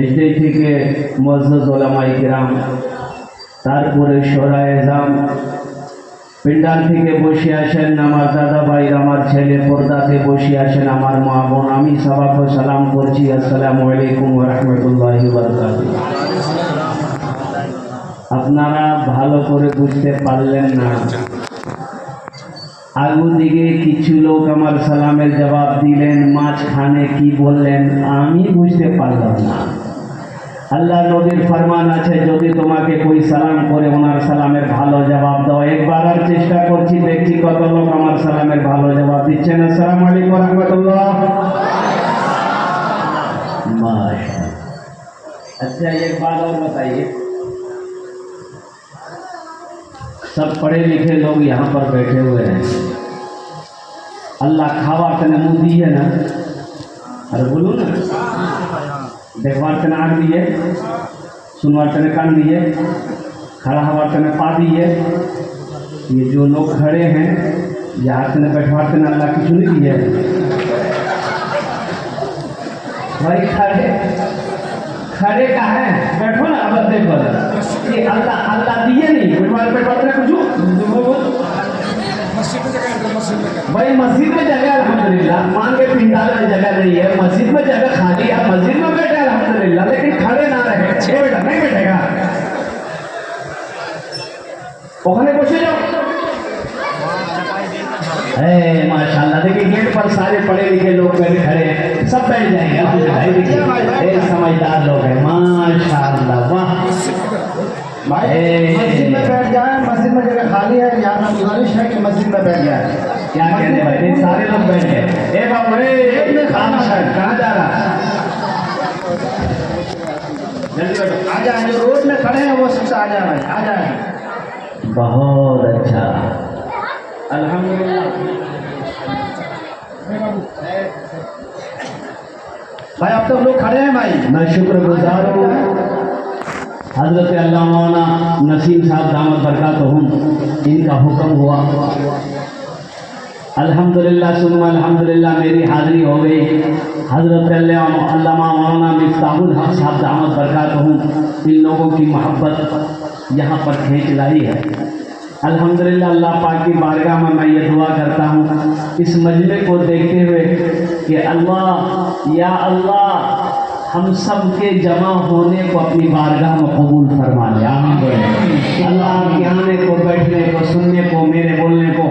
এজদে থেকে মুআজ্জাজ উলামায়ে কিরাম তারপরে শোরায়ে জাম পিন্ডাল থেকে বসে আসেন আমার দাদা ভাই আমার ছেলে পর্দাতে বসে আসেন আমার মা বোন আমি সবাইকে সালাম করছি আসসালামু আলাইকুম ওয়া রাহমাতুল্লাহি ওয়া বারাকাতুহু আপনারা ভালো করে বুঝতে পারলেন না আগু দিকে কিছু লোক আমার সালামের জবাব দিলেন মাঝখানে কি বললেন আমি বুঝতে পারলাম না আল্লাহ নবীর ফরমান আছে যদি তোমাকে কোই সালাম করে ওনার সালামের ভালো জবাব দাও একবার আর চেষ্টা করছি দেখছি কত লোক আমার সালামের ভালো জবাব দিচ্ছেন আসসালামু আলাইকুম ওয়া রাহমাতুল্লাহ माशाअल्लाह अच्छा एक बात और बताइए सब पढ़े लिखे लोग यहाँ पर बैठे हुए हैं अल्लाह खावा तने मुँह दिए ना अरे बोलो ना देखवार तने आँख दिए सुनवार तने कान दिए खड़ा हवार तने पा दिए ये जो लोग खड़े हैं यहाँ तने बैठवार तने अल्लाह की सुनी दिए भाई खड़े खड़े का है बैठो ना अब देखो ये अल्लाह अल्लाह दिए नहीं बैठवार बैठवार तने कुछ भाई मस्जिद में जगह अल्हम्दुलिल्लाह मान के पिंडाल में जगह नहीं है मस्जिद में जगह खाली है मस्जिद में बैठे अल्हम्दुलिल्लाह लेकिन खड़े ना रहे बेटा नहीं बैठेगा ओखने बसे जाओ माशाल्लाह देखिए गेट पर सारे पढ़े लिखे लोग खड़े हैं सब बैठ जाएंगे भाई देखिए समझदार लोग हैं माशाल्लाह वाह मस्जिद में बैठ जाए मस्जिद में जगह खाली है यहाँ ना गुजारिश है कि मस्जिद में बैठ जाए क्या कहने भाई सारे लोग बैठ गए ए बाबू कहाँ जा रहा जल्दी बैठो आ जाए जो रोड में खड़े हैं वो सबसे आ जाए भाई आ जाए बहुत अच्छा अल्हम्दुलिल्लाह भाई अब तक लोग खड़े हैं भाई मैं शुक्रगुजार हूँ हज़रत अल्लामा नसीम साहब दामत बरकातहुम इनका हुक्म हुआ अल्हम्दुलिल्लाह सुनो अल्हम्दुलिल्लाह मेरी हाज़िरी हो गई हज़रत अल्लामा मौलाना मिफ्ताहुल हक साहब दामत बरकातहुम इन लोगों की मोहब्बत यहाँ पर खींच लाई है अल्हम्दुलिल्लाह अल्लाह पाक की बारगाह में मैं ये दुआ करता हूँ इस मजमे को देखते हुए कि अल्लाह या अल्लाह हम सब के जमा होने को अपनी बारगाह में कबूल फरमा ले आमीन बोले अल्लाह के आने को बैठने को सुनने को मेरे बोलने को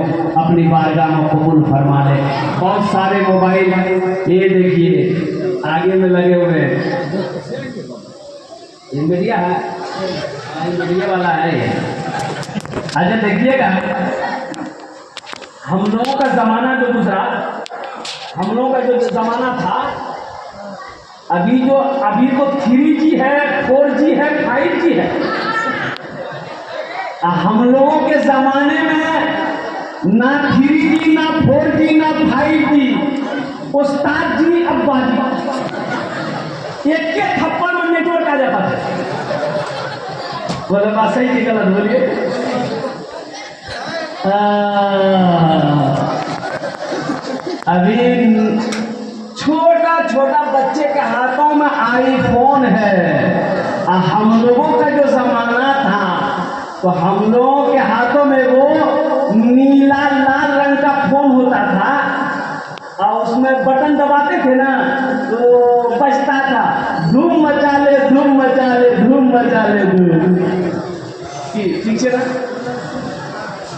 अपनी बारगाह में कबूल फरमा ले बहुत सारे मोबाइल ये देखिए आगे में लगे हुए हैं ये मीडिया है मीडिया वाला है अच्छा देखिएगा, हम लोगों का जमाना जो गुजरा, हम लोगों का जो जमाना था, अभी तो 3G है, 4G है, 5G है। हम लोगों के जमाने में ना 3G, ना 4G, ना 5G, उस्ताद जी अब्बा जी, एक के थप्पड़ में नेटवर्क आ जाता था। बोले बात सही की गलत बोलिए? अभी छोटा छोटा बच्चे के हाथों में आईफोन है। हम लोगों का जो जमाना था तो हम लोगों के हाथों में वो नीला लाल रंग का फोन होता था और उसमें बटन दबाते थे ना तो बजता था, धूम मचा ले, धूम मचा ले, धूम मचा ले, धूम। ठीक है ना?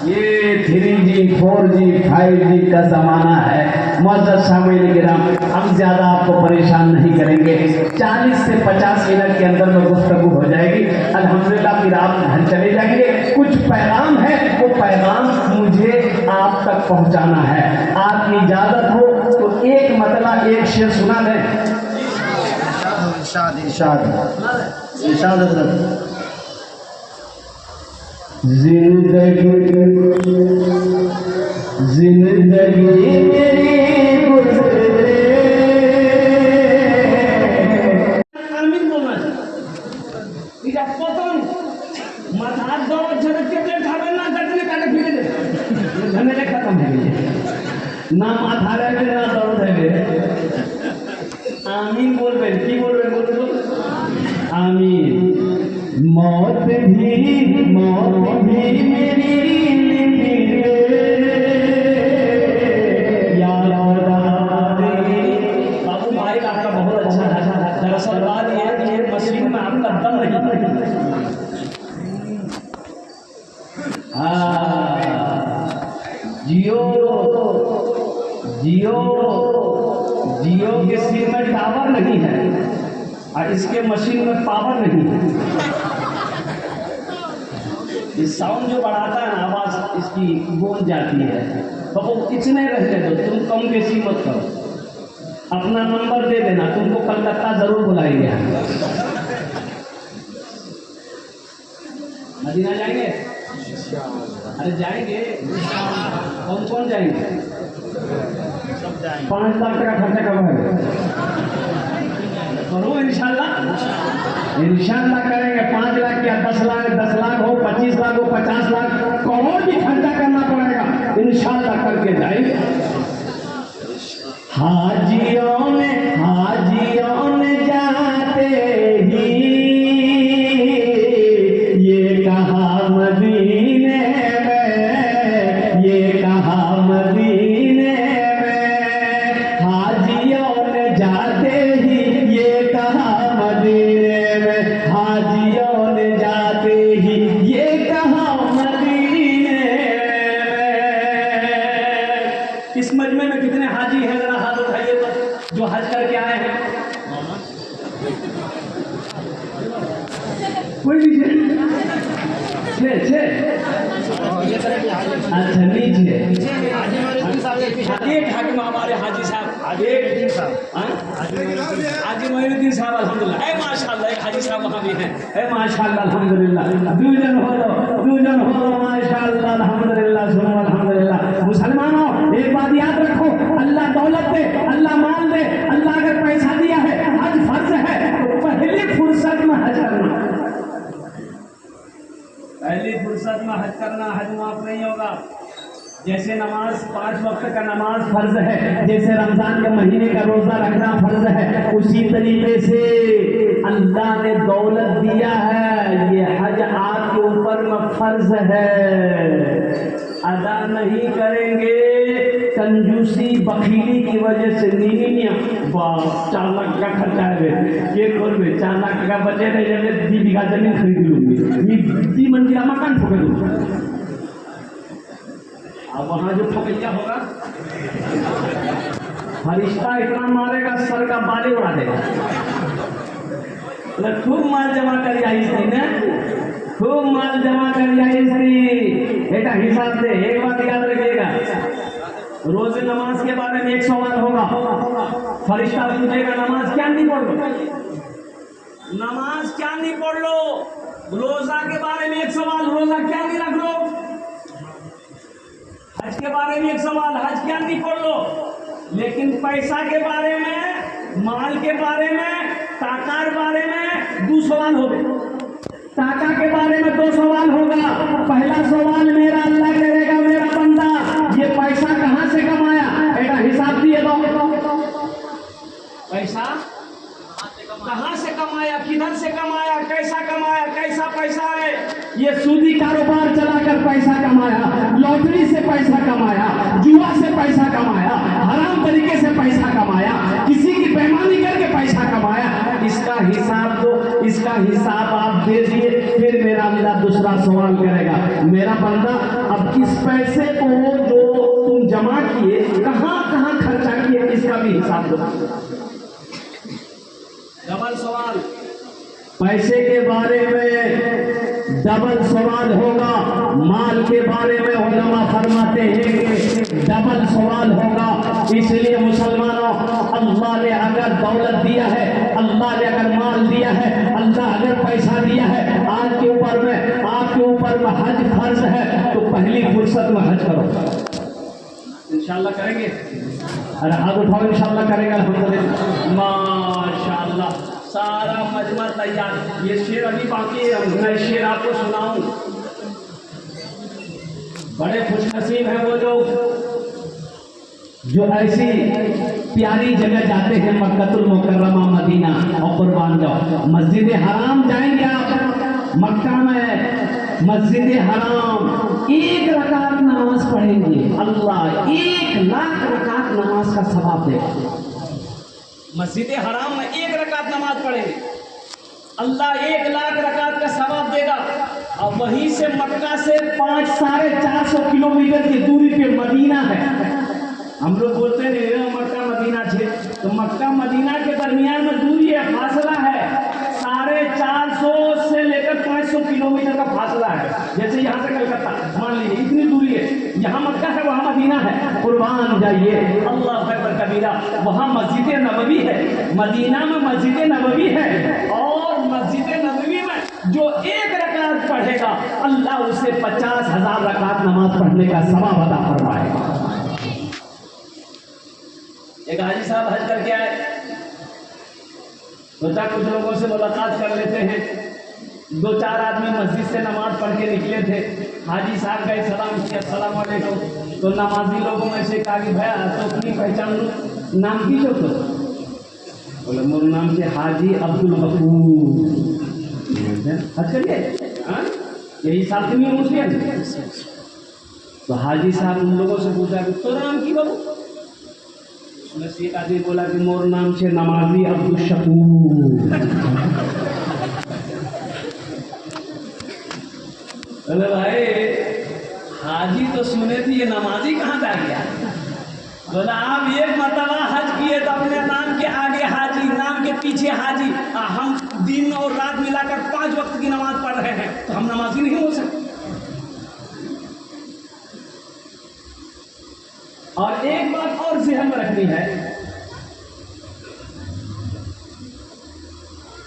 ये 3G, 4G, 5G का ज़माना है। मुअज़्ज़ज़ सामीन किराम, हम ज़्यादा आपको परेशान नहीं करेंगे। 40 से 50 मिनट के अंदर में गुफ्तगू हो जाएगी। अल्हम्दुलिल्लाह फिर आप घर चले जाएंगे। कुछ पैगाम है, वो पैगाम मुझे आप तक पहुंचाना है। आपकी इजाज़त हो तो एक मतलब एक शेर सुना दें। इरशाद इरशाद इरशाद हज़रत। जिंदगी मेरी गुजरे, आमीन बोलना चाहिए। इधर पतन माथा दौड़ झड़क के प्लेट खावे ना गटने काटे फिरे दे, झमेले खत्म है ना, माथा रहे ना दौड़ है। आमीन बोल बे, की बोल बे, बोल आमीन। मौत भी मेरी बाबू भाई का आपका बहुत अच्छा था। दरअसल बात यह है कि मशीन में आपका दम नहीं। जियो के सिम में टावर नहीं है और इसके मशीन में पावर नहीं है। इस साउंड जो बढ़ाता है ना, आवाज़ इसकी गूंज जाती है। तो वो इतने रहने दो, तुम कम बेसी मत करो। अपना नंबर दे देना, तुमको कलकत्ता जरूर बुलाएंगे। मदीना जाएंगे? अरे जाएंगे। कौन कौन जाएंगे? 5 लाख का खर्चा करवाएंगे। करो इंशाल्लाह करेंगे। 5 लाख या 10 लाख हो, 25 लाख हो, 50 लाख, करोड़ भी खर्चा करना पड़ेगा, इंशाल्लाह करके जाएंगे। हाजियों ने जाते ही ये कहा मदीने में, ये कहा मदीने में, हाजियों ने जाते ही ये कहा मदीने में, हाजियों ने जाते ही ये कहा मदीने में। इस मजमे में कितने हाजी हैं, जरा हाथ उठाइए तो, जो हज करके आए हैं। कोई भी छे अच्छा नीचे एक हाकिम हमारे हाजी साहब, एक हाजी मोइनुद्दीन साहब अल्हम्दुलिल्लाह। माशाल्लाह एक हाजी साहब वहाँ भी हैं। माशाल्लाह अल्हम्दुलिल्लाह। दूजन हो माशाल्लाह अल्हम्दुलिल्लाह। सुनो अल्हम्दुलिल्लाह। मुसलमानों एक बात याद रखो, अल्लाह दौलत दे, अल्लाह माल दे, अल्लाह अगर पैसा दिया है, हज फर्ज है तो पहली फुर्सत में हज करना, पहली फुर्सत में हज करना। हज माफ नहीं होगा। जैसे नमाज 5 वक्त का नमाज फर्ज है, जैसे रमजान के महीने का रोजा रखना फर्ज है, उसी तरीके से अल्लाह ने दौलत दिया है, ये हज आपके ऊपर में फर्ज है। अदा नहीं करेंगे, कंजूसी बखीली की वजह से नहीं 4 लाख का खर्चा है, ये खोल में 4 लाख का बचे रहे, जब 2 बीघा जमीन खरीद लूंगी, 2 मंजिला मकान ठोक दूंगा। अब वहां जो ठोकैया होगा, फरिश्ता इतना मारेगा सर का बाली उड़ा देगा। खूब माल जमा कर आई थी ना, खूब माल जमा कर जाए इसकी बेटा हिसाब से। एक बात याद रखिएगा, रोज नमाज के बारे में एक सवाल होगा, फरिश्ता पूछेगा नमाज क्या नहीं पढ़ लो, नमाज क्या नहीं पढ़ लो। रोजा के बारे में एक सवाल, रोजा क्या नहीं रख लो। हज के बारे में एक सवाल, हज क्या नहीं पढ़ लो। लेकिन पैसा के बारे में, माल के बारे में, ताकार बारे में 2 सवाल हो गए। ताका के बारे में 2 सवाल होगा। पहला सवाल मेरा, अल्लाह करेगा मेरा बंदा ये पैसा कहां से कमाया, बेटा हिसाब दिए दो। पैसा कहां से कमाया, किधर से कमाया, कैसा कमाया, कैसा पैसा है। ये सूदी कारोबार चलाकर पैसा कमाया, लॉटरी से पैसा कमाया, जुआ से पैसा कमाया, हराम तरीके से पैसा कमाया, किसी की बेईमानी करके पैसा कमाया। इसका हिसाब दो, इसका हिसाब आप दे दिए। फिर मेरा अल्लाह दूसरा सवाल करेगा, मेरा बंदा अब इस पैसे को जो तुम जमा किए कहां कहां खर्चा किए, इसका भी हिसाब दो। डबल सवाल, पैसे के बारे में डबल सवाल होगा, माल के बारे में उलमा फरमाते हैं कि डबल सवाल होगा। इसलिए मुसलमानों, अल्लाह ने अगर दौलत दिया है, अल्लाह ने अगर माल दिया है, अल्लाह अगर पैसा दिया है, आपके ऊपर में हज फर्ज है, तो पहली फुर्सत में हज करो। इंशाल्लाह करेंगे, अरे हाथ उठाओ, इंशाल्लाह करेंगे। अल्हम्दुलिल्लाह, माशाल्लाह, सारा मजमा तैयार। ये शेर अभी बाकी है, मैं शेर आपको सुनाऊं। बड़े खुशनसीब हैं वो लोग जो ऐसी प्यारी जगह जाते हैं, मक्कतुल मुकर्रमा मदीना, और कुर्बान जाओ। मस्जिद हराम जाएंगे आप, मक्का में मस्जिद हराम 1 रकात नमाज पढ़ेंगे, अल्लाह 1 लाख रकात नमाज का सवाब देगा। मस्जिद हराम में 1 रकात नमाज पढ़ेंगे, अल्लाह 1 लाख रकात का सवाब देगा। और वहीं से मक्का से 500-450 किलोमीटर की दूरी पे मदीना है। हम लोग बोलते हैं मक्का मदीना छे, तो मक्का मदीना के दरमियान में दूरी है, फासला है 450 से लेकर 500 किलोमीटर का फासला है। जैसे यहाँ से कलकत्ता मान लीजिए इतनी दूरी है, यहाँ मक्का है वहाँ मदीना है। कुर्बान जाइए, अल्लाह अकबर कबीरा। वहाँ मस्जिद नबवी है, मदीना में मस्जिद नबवी है, और मस्जिद नबवी में जो 1 रकात पढ़ेगा, अल्लाह उसे 50,000 रकात नमाज पढ़ने का सवाब अता फरमाएगा। एक हाजी साहब हज करके आए, सोचा कुछ लोगों से मुलाकात कर लेते हैं। 2-4 आदमी मस्जिद से नमाज पढ़ के निकले थे। हाजी साहब गए, सलाम किया, अस्सलाम वालेकुम। तो नमाजी लोगों में से कहा कि भैया तो अपनी पहचान लो, नाम की जो तो बोले मोर नाम से हाजी अब्दुल गफूर। हज करिए, यही साल की मुस्लिम। तो हाजी साहब उन लोगों से पूछा कि तो नाम की बाबू। उसमें से एक आदमी बोला कि मोर नाम से नमाजी अब्दुल शकूर। अरे भाई हाजी तो सुने थे, ये नमाजी कहाँ जा गया। बोला आप 1 मरतबा हज किए तो अपने नाम के आगे हाजी, नाम के पीछे हाजी। हम दिन और रात मिलाकर 5 वक्त की नमाज पढ़ रहे हैं, तो हम नमाजी नहीं हो सकते। और एक बात और ज़हन में रखनी है,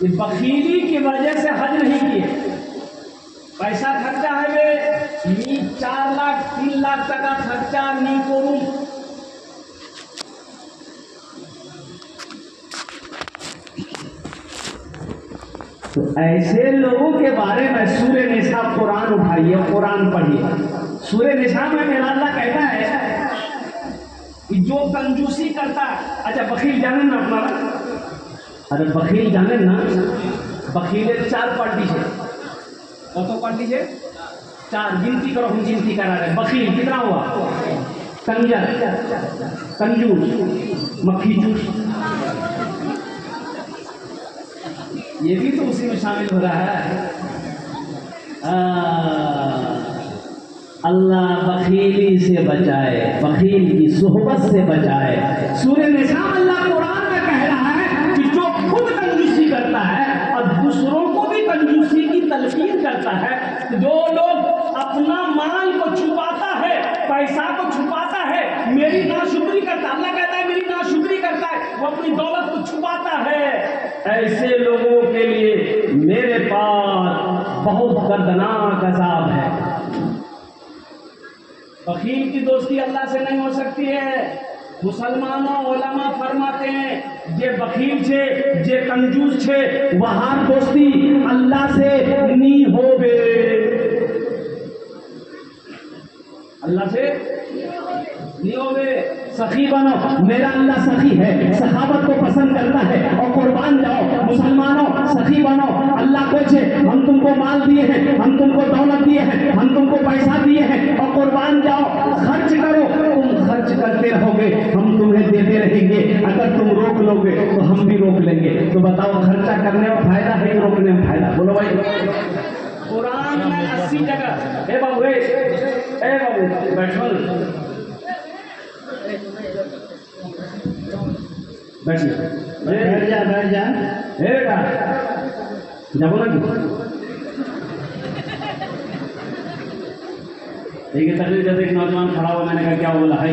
कि बखीली की वजह से हज नहीं किए। पैसा खर्चा है वे 4 लाख 3 लाख टका खर्चा नहीं करूं। तो ऐसे लोगों के बारे में सूरह निसा कुरान उठाइए, कुरान पढ़िए। सूरह निसा में मेरा अल्लाह कहता है कि जो कंजूसी करता है। अच्छा बखील जाने ना अपना, अरे बखील जाने ना, बखीले 4 पार्टी है। कतो पार्टी है? 4, गिनती करो, हम गिनती करा रहे। बखील कितना हुआ? कंजर, कंजूस, मक्खी चूस, ये भी तो उसी में शामिल हो रहा है। अल्लाह बखीली से बचाए, बखील की सोहबत से बचाए। सूरह निसा अल्लाह कुरान में कह रहा है कि जो खुद कंजूसी करता है और दूसरों को भी कंजूसी की यकीन करता है। जो लोग अपना माल को छुपाता है, पैसा को छुपाता है, मेरी नाशुक्री करता है, अल्लाह कहता है मेरी नाशुक्री करता है, वो अपनी दौलत को छुपाता है, ऐसे लोगों के लिए मेरे पास बहुत दर्दनाक अज़ाब है। बखील की दोस्ती अल्लाह से नहीं हो सकती है। मुसलमानों उलमा फरमाते हैं जे बखील छे, जे कंजूस छे, वहां दोस्ती अल्लाह से नहीं होवे, अल्लाह से नहीं होवे। सखी बनो, मेरा अल्लाह सखी है, सखावत को पसंद करता है, और कुर्बान जाओ मुसलमानों, सखी बनो। अल्लाह को छे हम तुमको माल दिए हैं, हम तुमको दौलत दिए हैं, हम तुमको पैसा दिए हैं, और कुर्बान जाओ, खर्च करो, तुम खर्च करते रहोगे, हम तुम्हें देते रहेंगे। अगर तुम रोक लोगे तो हम भी रोक लेंगे। तो बताओ खर्चा करने में फायदा है कि रोकने में फायदा? बोलो भाई। कुरान में 80 जगह, ए बाबू बैठो, बैठ जा बेटा, जाबो ना ठीक है। तकलीफ जैसे एक नौजवान खड़ा हुआ, मैंने कहा क्या बोला है?